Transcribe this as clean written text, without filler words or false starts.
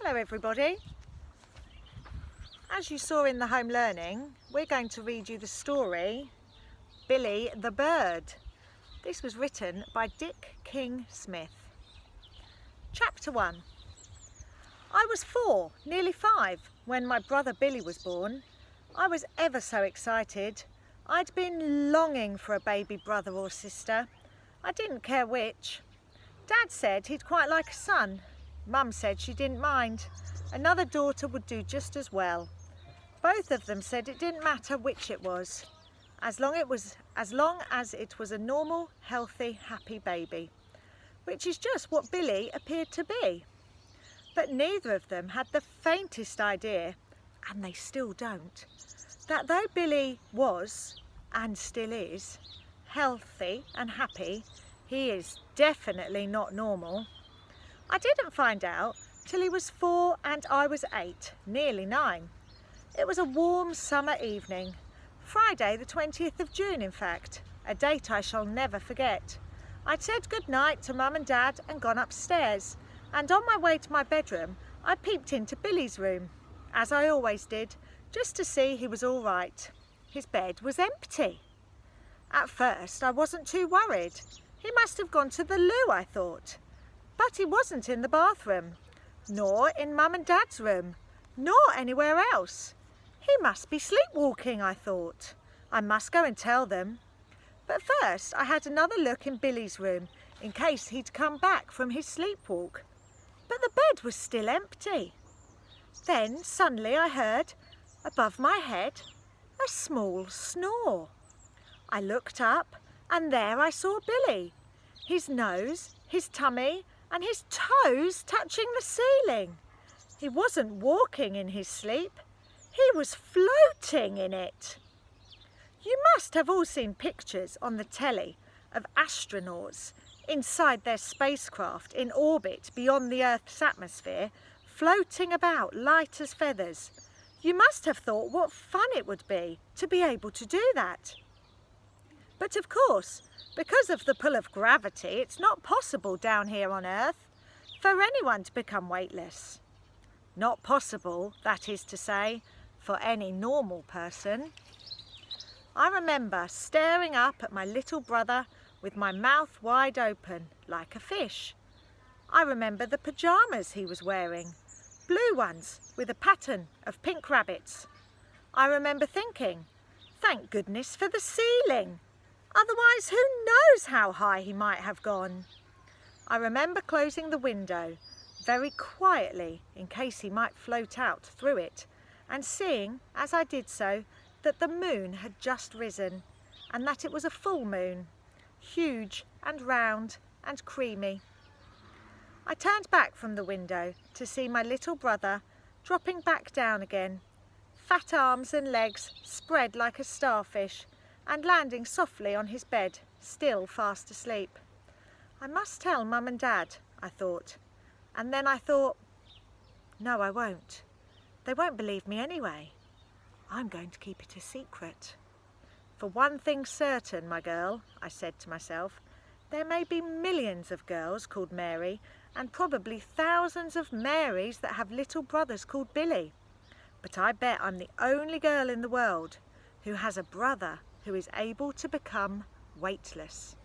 Hello everybody. As you saw in the home learning, we're going to read you the story Billy the Bird. This was written by Dick King Smith. Chapter 1. I was 4, nearly 5, when my brother Billy was born. I was ever so excited. I'd been longing for a baby brother or sister. I didn't care which. Dad said he'd quite like a son. Mum said she didn't mind. Another daughter would do just as well. Both of them said it didn't matter which it was, as long as it was a normal, healthy, happy baby, which is just what Billy appeared to be. But neither of them had the faintest idea, and they still don't, that though Billy was, and still is, healthy and happy, he is definitely not normal. I didn't find out till he was 4 and I was 8, nearly 9. It was a warm summer evening, Friday the 20th of June in fact, a date I shall never forget. I'd said good night to Mum and Dad and gone upstairs, and on my way to my bedroom I peeped into Billy's room, as I always did, just to see he was all right. His bed was empty. At first I wasn't too worried. He must have gone to the loo, I thought. But he wasn't in the bathroom, nor in Mum and Dad's room, nor anywhere else. He must be sleepwalking, I thought. I must go and tell them. But first I had another look in Billy's room, in case he'd come back from his sleepwalk. But the bed was still empty. Then suddenly I heard, above my head, a small snore. I looked up, and there I saw Billy, his nose, his tummy, and his toes touching the ceiling. He wasn't walking in his sleep, he was floating in it. You must have all seen pictures on the telly of astronauts inside their spacecraft in orbit beyond the Earth's atmosphere, floating about light as feathers. You must have thought what fun it would be to be able to do that. But of course, because of the pull of gravity, it's not possible down here on Earth for anyone to become weightless. Not possible, that is to say, for any normal person. I remember staring up at my little brother with my mouth wide open, like a fish. I remember the pyjamas he was wearing, blue ones with a pattern of pink rabbits. I remember thinking, thank goodness for the ceiling. Otherwise, who knows how high he might have gone? I remember closing the window very quietly in case he might float out through it, and seeing, as I did so, that the moon had just risen and that it was a full moon, huge and round and creamy. I turned back from the window to see my little brother dropping back down again, fat arms and legs spread like a starfish, and landing softly on his bed, still fast asleep. I must tell Mum and Dad, I thought. And then I thought, no, I won't. They won't believe me anyway. I'm going to keep it a secret. For one thing certain, my girl, I said to myself, there may be millions of girls called Mary, and probably thousands of Marys that have little brothers called Billy. But I bet I'm the only girl in the world who has a brother who is able to become weightless.